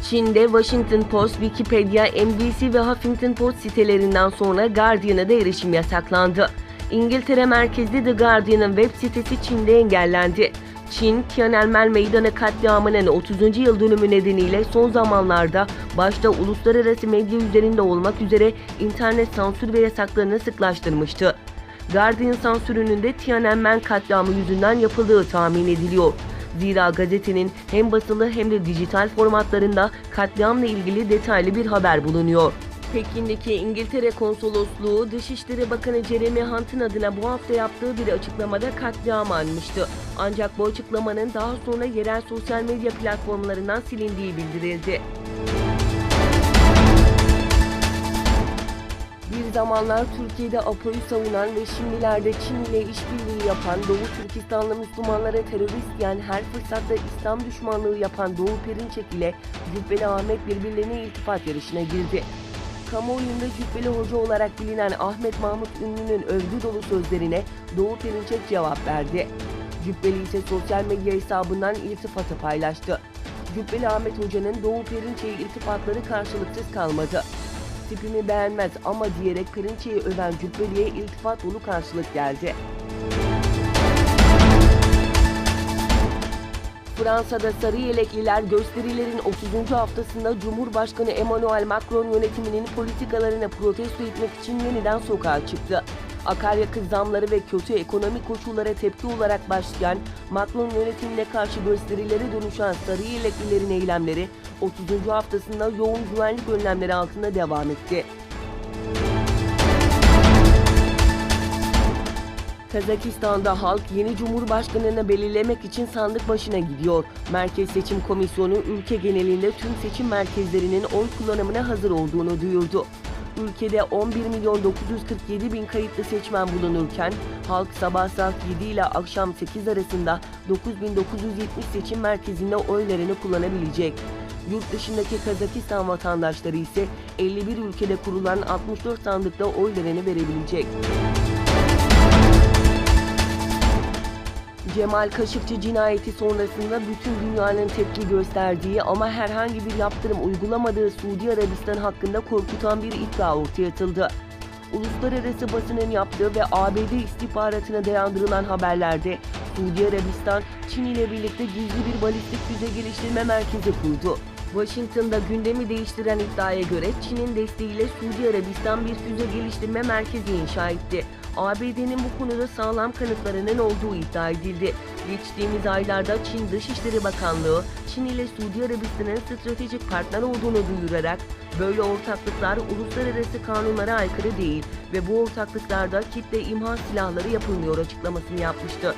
Çin'de Washington Post, Wikipedia, NBC ve Huffington Post sitelerinden sonra Guardian'a da erişim yasaklandı. İngiltere merkezli The Guardian'ın web sitesi Çin'de engellendi. Çin, Tiananmen Meydanı katliamının 30. yıl dönümü nedeniyle son zamanlarda başta uluslararası medya üzerinde olmak üzere internet sansür ve yasaklarını sıklaştırmıştı. Guardian sansürünün de Tiananmen katliamı yüzünden yapıldığı tahmin ediliyor. Zira gazetenin hem basılı hem de dijital formatlarında katliamla ilgili detaylı bir haber bulunuyor. Pekin'deki İngiltere Konsolosluğu, Dışişleri Bakanı Jeremy Hunt'ın adına bu hafta yaptığı bir açıklamada katliamı anmıştı. Ancak bu açıklamanın daha sonra yerel sosyal medya platformlarından silindiği bildirildi. Bir zamanlar Türkiye'de APO'yu savunan ve şimdilerde Çin ile işbirliği yapan Doğu Türkistanlı Müslümanlara terörist diyen, her fırsatta İslam düşmanlığı yapan Doğu Perinçek ile Cübbeli Ahmet birbirlerine iltifat yarışına girdi. Kamuoyunda Cübbeli Hoca olarak bilinen Ahmet Mahmut Ünlü'nün övgü dolu sözlerine Doğu Perinçek cevap verdi. Cübbeli ise sosyal medya hesabından iltifatı paylaştı. Cübbeli Ahmet Hoca'nın Doğu Perinçek'e iltifatları karşılıksız kalmadı. Tipimi beğenmez ama diyerek Perinçek'i öven Cübbeli'ye iltifat dolu karşılık geldi. Fransa'da sarı yelekliler gösterilerin 30. haftasında Cumhurbaşkanı Emmanuel Macron yönetiminin politikalarını protesto etmek için yeniden sokağa çıktı. Akaryakıt zamları ve kötü ekonomik koşullara tepki olarak başlayan Macron yönetimine karşı gösterilere dönüşen sarı yeleklilerin eylemleri 30. haftasında yoğun güvenlik önlemleri altında devam etti. Kazakistan'da halk yeni cumhurbaşkanını belirlemek için sandık başına gidiyor. Merkez Seçim Komisyonu ülke genelinde tüm seçim merkezlerinin oy kullanımına hazır olduğunu duyurdu. Ülkede 11.947.000 kayıtlı seçmen bulunurken halk sabah saat 7 ile akşam 8 arasında 9.970 seçim merkezinde oylarını kullanabilecek. Yurt dışındaki Kazakistan vatandaşları ise 51 ülkede kurulan 64 sandıkta oylarını verebilecek. Cemal Kaşıkçı cinayeti sonrasında bütün dünyanın tepki gösterdiği ama herhangi bir yaptırım uygulamadığı Suudi Arabistan hakkında korkutan bir iddia ortaya atıldı. Uluslararası basının yaptığı ve ABD istihbaratına dayandırılan haberlerde Suudi Arabistan, Çin ile birlikte gizli bir balistik füze geliştirme merkezi kurdu. Washington'da gündemi değiştiren iddiaya göre Çin'in desteğiyle Suudi Arabistan bir füze geliştirme merkezi inşa etti. ABD'nin bu konuda sağlam kanıtlarının olduğu iddia edildi. Geçtiğimiz aylarda Çin Dışişleri Bakanlığı, Çin ile Suudi Arabistan'ın stratejik partner olduğunu duyurarak böyle ortaklıklar uluslararası kanunlara aykırı değil ve bu ortaklıklarda kitle imha silahları yapılmıyor açıklamasını yapmıştı.